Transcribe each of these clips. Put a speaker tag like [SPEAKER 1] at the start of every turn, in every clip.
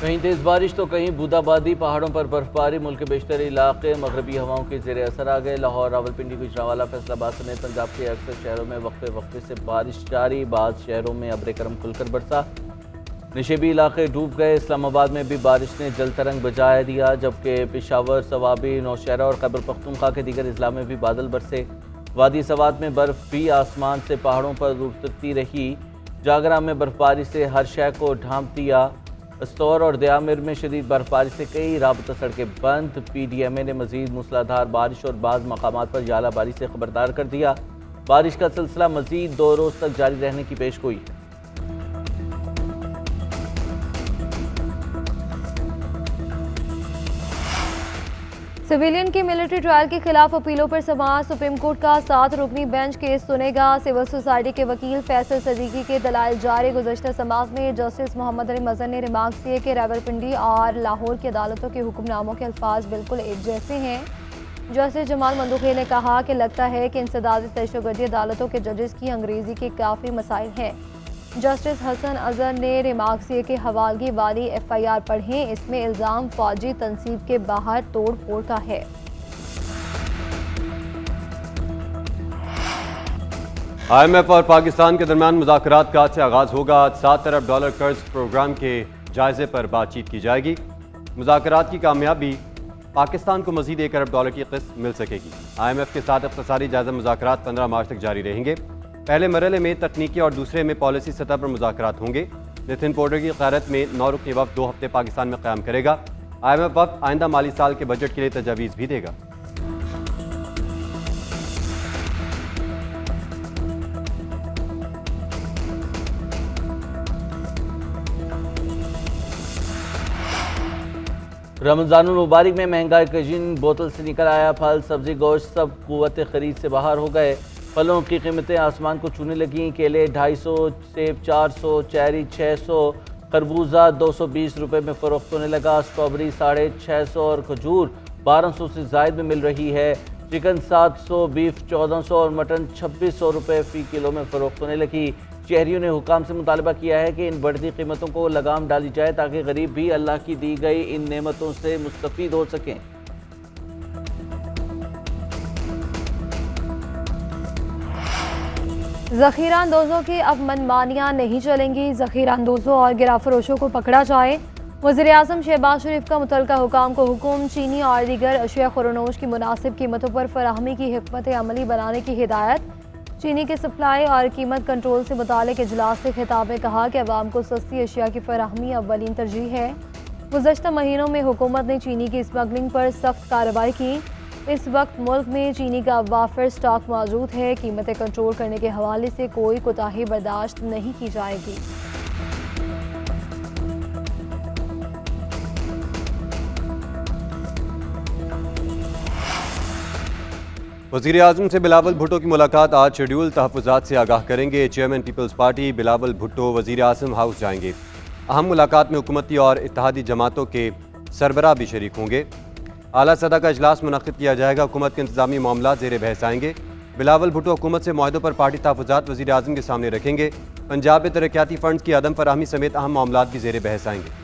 [SPEAKER 1] कहीं तेज़ बारिश तो कहीं बूंदाबांदी, पहाड़ों पर बर्फबारी। मुल्क के बेशतर इलाके मगरबी हवाओं के ज़ेर असर आ गए। लाहौर, रावलपिंडी, गुजरांवाला, फैसलाबाद समेत पंजाब के अक्सर शहरों में वक्फे वक्फे से बारिश जारी। बाद शहरों में अब्र करम खुलकर बरसा, निशेबी इलाके डूब गए। इस्लामाबाद में भी बारिश ने जल तरंग बजा दिया, जबकि पेशावर, सवाबी, नौशहरा और खैबर पख्तूनख्वा के दीगर अजला में भी बादल बरसे। वादी सवात में बर्फ भी आसमान से पहाड़ों पर उतरती रही। जागरा में बर्फबारी से हर शय को ढांप दिया। अस्तौर और दयामिर में शदीद बर्फबारी से कई राबता सड़कें बंद। PDMA ने मजीद मूसलाधार बारिश और बाज़ मकामात पर यालाबारी से खबरदार कर दिया। बारिश का सिलसिला मजीद 2 रोज़ तक जारी रहने की पेशगोई है।
[SPEAKER 2] सिविलियन की मिलिट्री ट्रायल के खिलाफ अपीलों पर समाअत। सुप्रीम कोर्ट का 7 रुकनी बेंच केस सुनेगा। सिविल सोसाइटी के वकील फैसल सदीकी के दलाइल जारी। गुज़श्ता समाअत में जस्टिस मोहम्मद अली मजहर ने रिमार्क्स किए कि रावलपिंडी और लाहौर की अदालतों के हुक्मनामों के अल्फाज बिल्कुल एक जैसे हैं। जस्टिस जमाल मंदुखी ने कहा कि लगता है कि इंसदादी दहशतगर्दी अदालतों के जजेस की अंग्रेजी के काफ़ी मसाइल हैं। जस्टिस हसन अजहर ने रिमार्क्स किए कि हवालगी वाली FIR पढ़ें, इसमें इल्ज़ाम फौजी तनसीब के बाहर तोड़ फोड़ का है।
[SPEAKER 3] IMF और पाकिस्तान के दरमियान मुज़ाकरात का आज से आगाज़ होगा। आज $7 अरब कर्ज प्रोग्राम के जायजे पर बातचीत की जाएगी। मुज़ाकरात की कामयाबी पाकिस्तान को मज़ीद $1 अरब की किस्त मिल सकेगी। IMF के साथ इक़्तिसादी जायजा मुज़ाकरात 15 मार्च तक जारी रहेंगे। पहले मरहले में तकनीकी और दूसरे में पॉलिसी सतह पर मुज़ाकरात होंगे। नितिन पोर्टर की क़यादत में 9 रुकनी वफ़द 2 हफ्ते पाकिस्तान में क़याम करेगा। IMF वफ़द आइंदा माली साल के बजट के लिए तजावीज़ भी देगा।
[SPEAKER 1] रमज़ानुल मुबारक में महंगाई का जिन बोतल से निकल आया। फल, सब्जी, गोश्त सब कुव्वत ख़रीद से बाहर हो गए। फलों की कीमतें आसमान को छूने लगीं। केले 250, सेब 400, चेरी 600, खरबूजा 220 रुपये में फ़रोख्त होने लगा। स्ट्रॉबेरी 650 और खजूर 1200 से ज़ायद में मिल रही है। चिकन 700, बीफ 1400 और मटन 2600 रुपये फ़ी किलो में फ़रोख्त होने लगी। शहरियों ने हुकाम से मुतालबा किया है कि इन बढ़ती कीमतों को लगाम डाली जाए ताकि गरीब भी अल्लाह की दी गई इन नेमतों से मुस्तफ़ीद हो सकें।
[SPEAKER 2] ज़ख़ीरा अंदोज़ों की अब मनमानियाँ नहीं चलेंगी। ज़ख़ीरा अंदोज़ों और गिराफरोशों को पकड़ा जाए। वज़ीर आज़म शहबाज शरीफ का मुतल्लिका हुकाम को हुक्म। चीनी और दीगर अशिया खुरनोश की मुनासिब कीमतों पर फराहमी की हिकमत अमली बनाने की हिदायत। चीनी के सप्लाई और कीमत कंट्रोल से मुतालिक इजलास से खिताब में कहा कि अवाम को सस्ती अशिया की फराहमी अव्वलीन तरजीह है। गुज़श्ता महीनों में हुकूमत ने चीनी की स्मगलिंग पर सख्त कार्रवाई की। इस वक्त मुल्क में चीनी का वाफिर स्टॉक मौजूद है। कीमतें कंट्रोल करने के हवाले से कोई कोताही बर्दाश्त नहीं की जाएगी।
[SPEAKER 3] वज़ीर आज़म से बिलावल भुट्टो की मुलाकात आज शेड्यूल तहफ़्फ़ुज़ात से आगाह करेंगे। Chairman people's party Bilawal Bhutto वज़ीर आज़म हाउस जाएंगे। अहम मुलाकात में हुकूमती और इत्तेहादी जमातों के सरबराह भी शरीक होंगे। आला सतह का इजलास मुनक़्क़िद किया जाएगा। हुकूमत के इंतज़ामी मामला ज़ेर बहस आएंगे। बिलावल भुट्टो हुकूमत से मुआहदों पर पार्टी तहफ़्फ़ुज़ात वज़ीर आज़म के सामने रखेंगे। पंजाब में तरक्याती फ़ंड्स की अदम फराहमी समेत अहम मामला भी ज़ेर बहस आएंगे।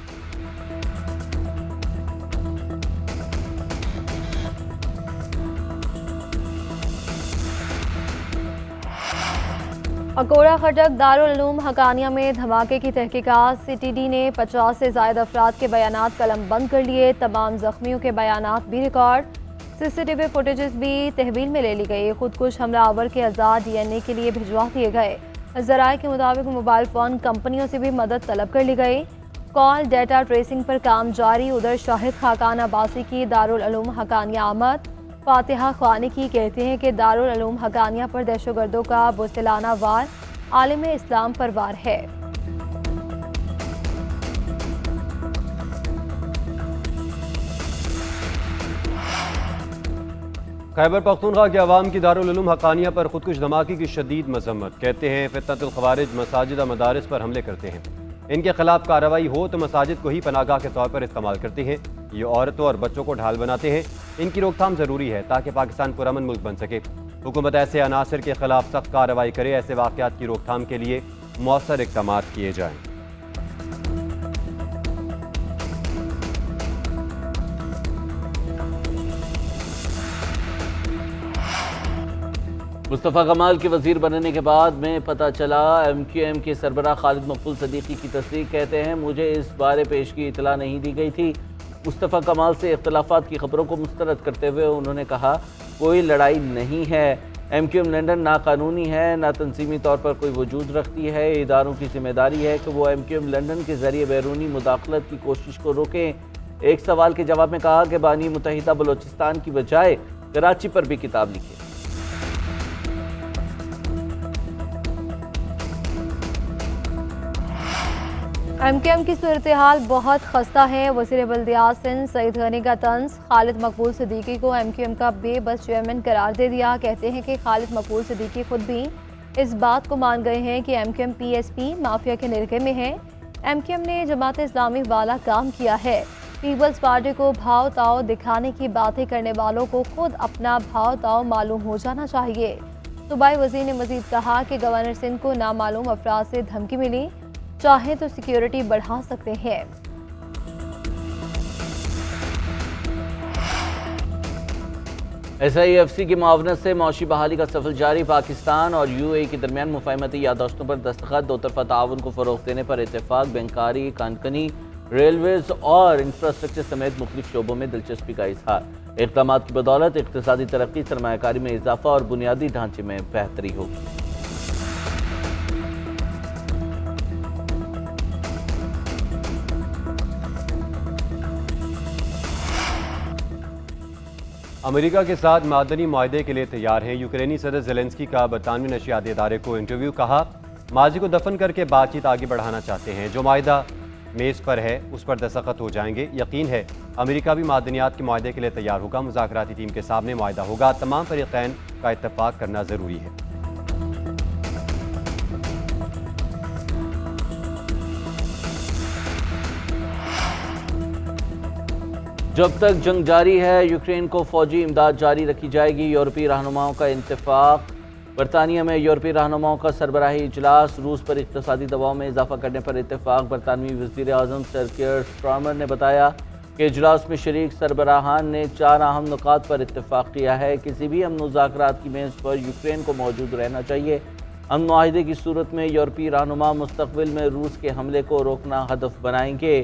[SPEAKER 2] अकोड़ा खटक दारुल उलूम हकानिया में धमाके की तहकीकात। CTD ने 50 से ज़ायद अफराद के बयानात कलम बंद कर लिए। तमाम जख्मियों के बयानात भी रिकॉर्ड। CCTV फुटेजेस भी तहवील में ले ली गई। खुदकुश हमलावर के अज़ा DNA के लिए भिजवा दिए गए। ज़राए के मुताबिक मोबाइल फ़ोन कंपनियों से भी मदद तलब कर ली गई। कॉल डेटा ट्रेसिंग पर काम जारी। उधर शाहिद खाकान अब्बासी की दारुल उलूम हकानिया आमद। फातिहा ख्वानी की कहते हैं कि दारुल उलूम हकानिया पर दहशतगर्दों का बुज़दिलाना वार आलिम इस्लाम पर वार है।
[SPEAKER 3] खैबर पख्तूनख्वा के अवाम की दारुल उलूम हकानिया पर खुदकुश धमाके की शदीद मजम्मत। कहते हैं फितनतुल खवारिज मसाजिद और मदारिस पर हमले करते हैं। इनके खिलाफ कार्रवाई हो तो मसाजिद को ही पनाहगाह के तौर पर इस्तेमाल करते हैं। ये औरतों और बच्चों को ढाल बनाते हैं। इनकी रोकथाम ज़रूरी है ताकि पाकिस्तान पुरअमन मुल्क बन सके। हुकूमत ऐसे अनासर के खिलाफ सख्त कार्रवाई करे। ऐसे वाक़यात की रोकथाम के लिए मौसर इक़दामात किए जाएँ।
[SPEAKER 1] मुस्तफ़ा कमाल के वज़ीर बनने के बाद में पता चला। MQM के सरबराह खालिद मकबूल सदीकी की तस्दीक, कहते हैं मुझे इस बारे पेशगी इतला नहीं दी गई थी। मुस्तफ़ा कमाल से इख्तलाफात की खबरों को मुस्तरद करते हुए उन्होंने कहा कोई लड़ाई नहीं है। MQM लंदन नाकानूनी है, ना तंजीमी तौर पर कोई वजूद रखती है। इदारों की जिम्मेदारी है कि वो MQM लंदन के जरिए बैरूनी मुदाखलत की कोशिश को रोकें। एक सवाल के जवाब में कहा कि बानी मुत्तहिदा बलोचिस्तान की बजाय कराची पर भी किताब लिखी।
[SPEAKER 2] MQM की सूरत हाल बहुत खस्ता है। वज़ीर बल्दियात सिंध सईद गनी का तंज, खालिद मकबूल सिद्दीकी को MQM का बेबस चेयरमैन करार दे दिया। कहते हैं कि खालिद मकबूल सिद्दीकी खुद भी इस बात को मान गए हैं कि MQM PSP माफिया के निरखे में है। MQM ने जमात इस्लामी वाला काम किया है। पीपल्स पार्टी को भाव ताव दिखाने की बातें करने वालों को खुद अपना भाव ताव मालूम हो जाना चाहिए। सूबाई वज़ीर ने मजीद कहा कि गवर्नर सिंध को नामालूम अफराद से धमकी मिली, चाहे तो सिक्योरिटी बढ़ा सकते हैं।
[SPEAKER 1] SIFC की मुआवनत से मौशी बहाली का सफर जारी। पाकिस्तान और UAE के दरमियान मुफाहमती याददाश्तों पर दस्तखत, दो तरफा ताउन को फ़रोग़ देने पर इत्तेफाक। बैंकारी, कानकनी, रेलवेज और इंफ्रास्ट्रक्चर समेत मुख्तलिफ शोबों में दिलचस्पी का इजहार। इक़दाम की बदौलत इक़्तिसादी तरक्की, सरमायाकारी में इजाफा और बुनियादी ढांचे में बेहतरी होगी।
[SPEAKER 3] अमेरिका के साथ मादनी मुआहदे के लिए तैयार हैं। यूक्रेनी सदर ज़ेलेंस्की का बरतानवी नशियाती इदारे को इंटरव्यू, कहा माजी को दफन करके बातचीत आगे बढ़ाना चाहते हैं। जो माहिदा मेज़ पर है उस पर दस्तखत हो जाएंगे। यकीन है अमेरिका भी मादनियात के मुआहदे के लिए तैयार होगा। मुज़ाकराती टीम के सामने मुआहदा होगा। तमाम फरीक़ैन का इत्तफाक करना ज़रूरी है।
[SPEAKER 1] जब तक जंग जारी है यूक्रेन को फौजी इमदाद जारी रखी जाएगी। यूरोपीय रहनुमाओं का इत्तेफाक। बरतानिया में यूरोपीय रहनुमाओं का सरबराही इजलास। रूस पर इक़्तिसादी दबाव में इजाफा करने पर इत्तेफाक। बरतानवी वज़ीर आज़म सर कीयर स्टारमर ने बताया कि इजलास में शरीक सरबराहान ने 4 अहम नुकात पर इत्तेफाक किया है। किसी भी अमन मुज़ाकरात की मेज़ पर यूक्रेन को मौजूद रहना चाहिए। अमन मुआहिदे की सूरत में यूरोपीय रहनुमा मुस्तक़बिल में रूस के हमले को रोकना हदफ बनाएंगे।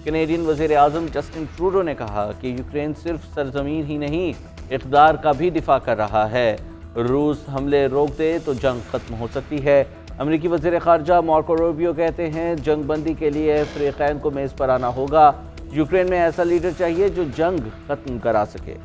[SPEAKER 1] कैनेडियन वज़ीर आज़म जस्टिन ट्रूडो ने कहा कि यूक्रेन सिर्फ सरजमीन ही नहीं, इक़्तिदार का भी दिफा कर रहा है। रूस हमले रोक दे तो जंग खत्म हो सकती है। अमेरिकी वज़ीर ख़ारजा मार्को रूबियो कहते हैं जंग बंदी के लिए फ़रीक़ैन को मेज़ पर आना होगा। यूक्रेन में ऐसा लीडर चाहिए जो जंग खत्म करा सके।